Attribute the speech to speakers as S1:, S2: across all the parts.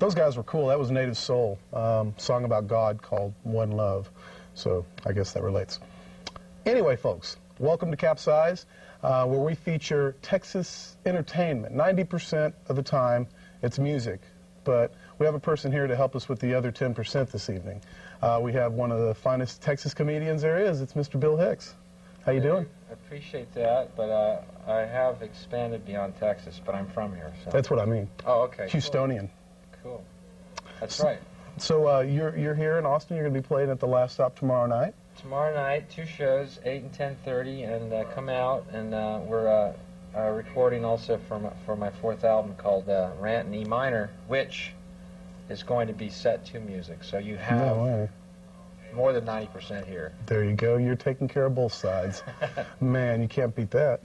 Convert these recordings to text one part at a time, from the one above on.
S1: Those guys were cool. That was Native Soul, song about God called One Love. So I guess that relates. Anyway, folks, welcome to Capsize, where we feature Texas entertainment. 90% of the time, it's music. But we have a person here to help us with the other 10% this evening. We have one of the finest Texas comedians there is. It's Mr. Bill Hicks. How you doing?
S2: I appreciate that, but I have expanded beyond Texas, but I'm from here. So.
S1: That's what I mean.
S2: Oh, okay.
S1: Houstonian.
S2: Cool. That's right.
S1: So you're here in Austin. You're going to be playing at the Last Stop tomorrow night.
S2: Tomorrow night, 2 shows, 8 and 10:30, and come out. And we're recording also for my 4th album called Rant in E minor, which is going to be set to music. So you have more than 90% here.
S1: There you go. You're taking care of both sides. Man, you can't beat that.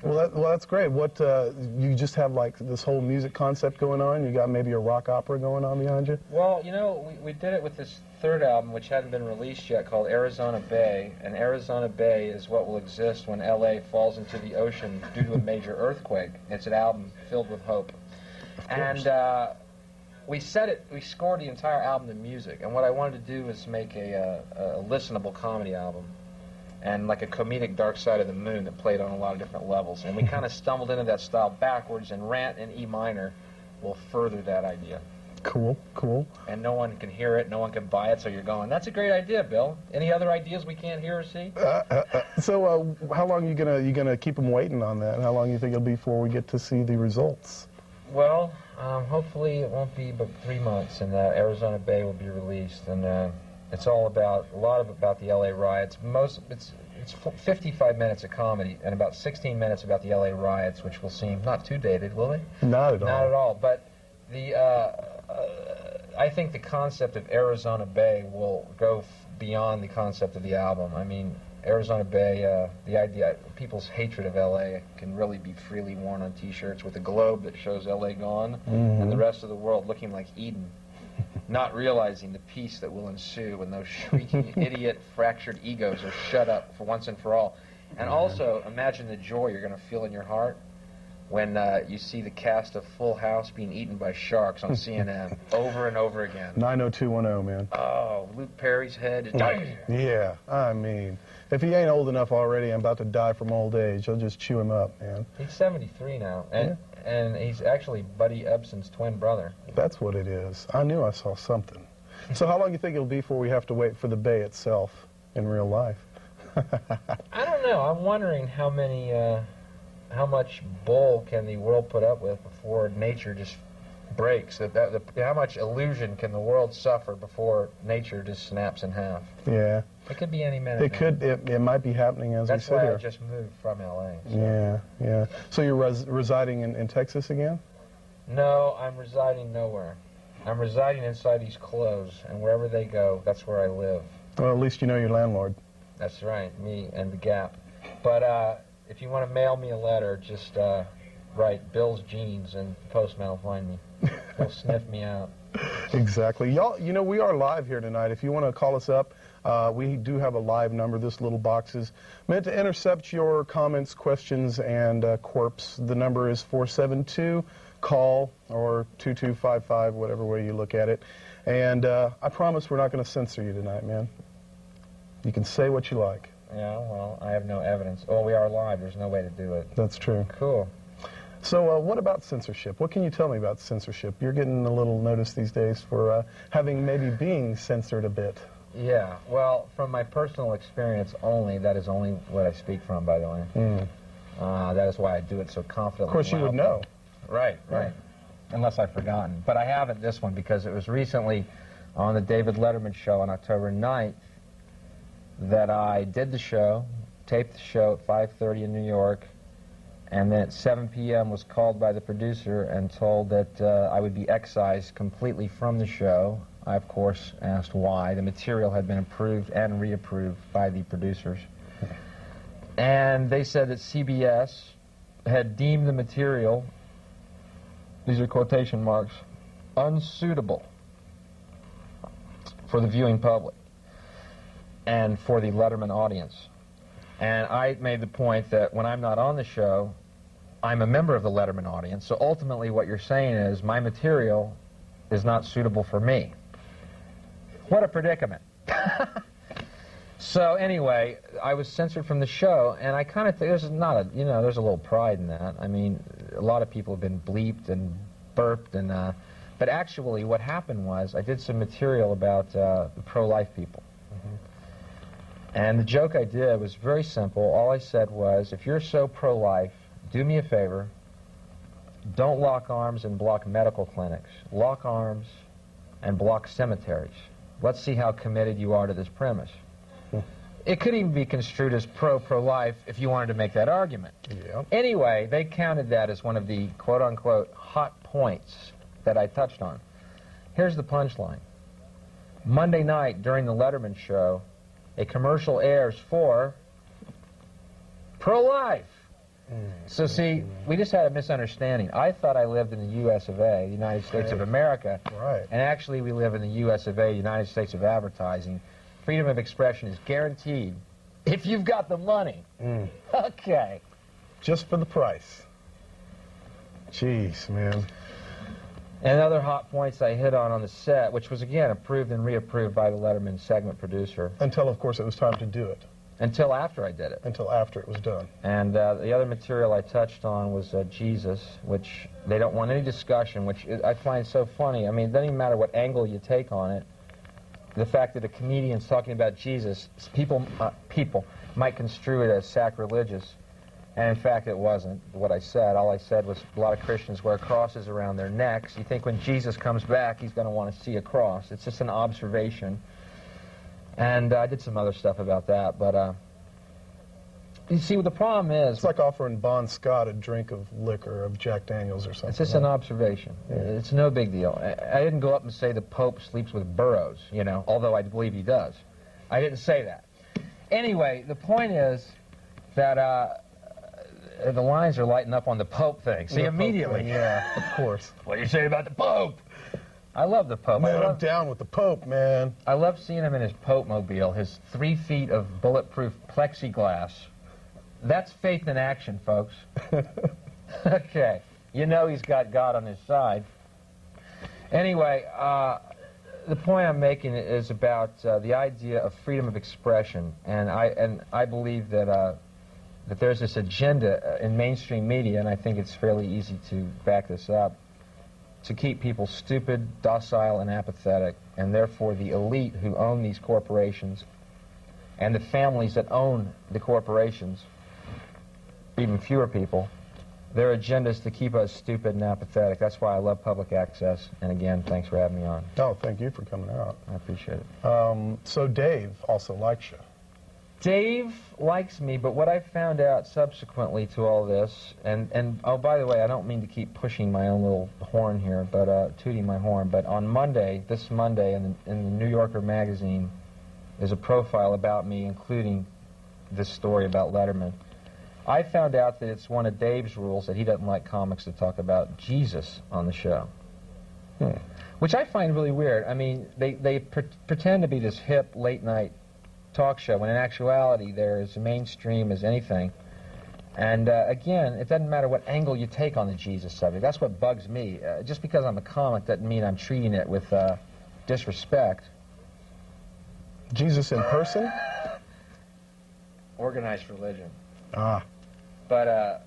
S1: Well, that's great. What, you just have like this whole music concept going on? You got maybe a rock opera going on behind you?
S2: Well, you know, we did it with this 3rd album, which hadn't been released yet, called Arizona Bay. And Arizona Bay is what will exist when L.A. falls into the ocean due to a major earthquake. It's an album filled with hope. And we scored the entire album to music. And what I wanted to do was make a listenable comedy album. And like a comedic Dark Side of the Moon that played on a lot of different levels. And we kind of stumbled into that style backwards, and Rant in E minor will further that idea.
S1: Cool, cool.
S2: And no one can hear it, no one can buy it, so you're going, that's a great idea, Bill. Any other ideas we can't hear or see?
S1: So how long are you gonna keep them waiting on that? How long do you think it'll be before we get to see the results?
S2: Well, hopefully it won't be but 3 months, and Arizona Bay will be released. And it's all about, a lot about the LA riots. It's 55 minutes of comedy and about 16 minutes about the LA riots, which will seem not too dated, will they?
S1: Not at all.
S2: Not at all. But I think the concept of Arizona Bay will go beyond the concept of the album. I mean, Arizona Bay, the idea, people's hatred of LA can really be freely worn on T-shirts with a globe that shows LA gone, and the rest of the world looking like Eden. Not realizing the peace that will ensue when those shrieking, idiot, fractured egos are shut up for once and for all. And also, imagine the joy you're going to feel in your heart when you see the cast of Full House being eaten by sharks on CNN over and over again.
S1: 90210, man.
S2: Oh, Luke Perry's head.
S1: Yeah, I mean, if he ain't old enough already, I'm about to die from old age. I'll just chew him up, man.
S2: He's 73 now. And he's actually Buddy Ebsen's twin brother.
S1: That's what it is. I knew I saw something. So how long do you think it'll be before we have to wait for the Bay itself in real life?
S2: I don't know. I'm wondering how much bull can the world put up with before nature just breaks? How much illusion can the world suffer before nature just snaps in half?
S1: Yeah.
S2: It could be any minute.
S1: It might be happening as we sit here.
S2: That's why I just moved from L.A. So.
S1: Yeah, yeah. So you're residing in Texas again?
S2: No, I'm residing nowhere. I'm residing inside these clothes, and wherever they go, that's where I live.
S1: Well, at least you know your landlord.
S2: That's right, me and the Gap. But if you want to mail me a letter, just write Bill's Jeans, and the postman will find me. He'll sniff me out.
S1: Exactly. Y'all, you know, we are live here tonight. If you want to call us up, we do have a live number. This little box is meant to intercept your comments, questions, and quirps. The number is 472-CALL or 2255, whatever way you look at it. And I promise we're not going to censor you tonight, man. You can say what you like.
S2: Yeah, well, I have no evidence. Oh, we are live. There's no way to do it.
S1: That's true.
S2: Cool.
S1: So what about censorship? What can you tell me about censorship? You're getting a little notice these days for maybe being censored a bit.
S2: Yeah, well, from my personal experience only, that is only what I speak from, by the way. That is why I do it so confidently.
S1: Of course you would know.
S2: Right. Unless I've forgotten. But I haven't this one because it was recently on the David Letterman show on October 9th that I did the show, taped the show at 5:30 in New York, and then at 7 p.m. was called by the producer and told that I would be excised completely from the show. I, of course, asked why. The material had been approved and reapproved by the producers. And they said that CBS had deemed the material, these are quotation marks, unsuitable for the viewing public and for the Letterman audience. And I made the point that when I'm not on the show, I'm a member of the Letterman audience. So ultimately what you're saying is my material is not suitable for me. What a predicament. So anyway, I was censored from the show, and I kind of think there's not a, there's a little pride in that. I mean, a lot of people have been bleeped and burped, and but actually what happened was I did some material about the pro-life people. And the joke I did was very simple. All I said was, if you're so pro-life, do me a favor, don't lock arms and block medical clinics. Lock arms and block cemeteries. Let's see how committed you are to this premise. It could even be construed as pro-life if you wanted to make that argument.
S1: Yep.
S2: Anyway, they counted that as one of the quote-unquote hot points that I touched on. Here's the punchline. Monday night during the Letterman show, a commercial airs for pro-life. So see, we just had a misunderstanding. I thought I lived in the U.S. of A., the United States of America,
S1: Right.
S2: and actually we live in the U.S. of A., United States of advertising. Freedom of expression is guaranteed if you've got the money. Okay.
S1: Just for the price. Jeez, man.
S2: And other hot points I hit on the set, which was, again, approved and reapproved by the Letterman segment producer.
S1: Until, of course, it was time to do it.
S2: Until after I did it.
S1: Until after it was done.
S2: And the other material I touched on was Jesus, which they don't want any discussion, which I find so funny. I mean, it doesn't even matter what angle you take on it. The fact that a comedian's talking about Jesus, people might construe it as sacrilegious. And in fact, it wasn't what I said. All I said was a lot of Christians wear crosses around their necks. You think when Jesus comes back, he's going to want to see a cross. It's just an observation. And I did some other stuff about that. But you see, what the problem is...
S1: It's like offering Bon Scott a drink of liquor, of Jack Daniels or something.
S2: It's just an observation. Yeah. It's no big deal. I didn't go up and say the Pope sleeps with burros, although I believe he does. I didn't say that. Anyway, the point is that the lines are lighting up on the Pope thing. See, immediately.
S1: Thing, yeah, of course.
S2: What do you say about the Pope? I love the Pope.
S1: Man, I'm down with the Pope, man.
S2: I love seeing him in his Pope-mobile, his 3 feet of bulletproof plexiglass. That's faith in action, folks. Okay. He's got God on his side. Anyway, the point I'm making is about the idea of freedom of expression, and I believe that that there's this agenda in mainstream media, and I think it's fairly easy to back this up, to keep people stupid, docile, and apathetic, and therefore the elite who own these corporations and the families that own the corporations, even fewer people, their agenda is to keep us stupid and apathetic. That's why I love public access, and again, thanks for having me on.
S1: Oh, thank you for coming out.
S2: I appreciate it.
S1: So Dave also likes you.
S2: Dave likes me, but what I found out subsequently to all this, and oh, by the way, I don't mean to keep pushing my own little horn here, but tooting my horn, but on Monday, this Monday, in the New Yorker magazine, is a profile about me, including this story about Letterman. I found out that it's one of Dave's rules that he doesn't like comics to talk about Jesus on the show. Which I find really weird. I mean, they pretend to be this hip, late-night talk show, when in actuality they're as mainstream as anything. And again, it doesn't matter what angle you take on the Jesus subject. That's what bugs me. Just because I'm a comic doesn't mean I'm treating it with disrespect.
S1: Jesus in person?
S2: Organized religion.
S1: Ah.
S2: But,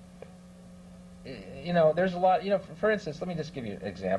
S2: there's a lot, for instance, let me just give you an example.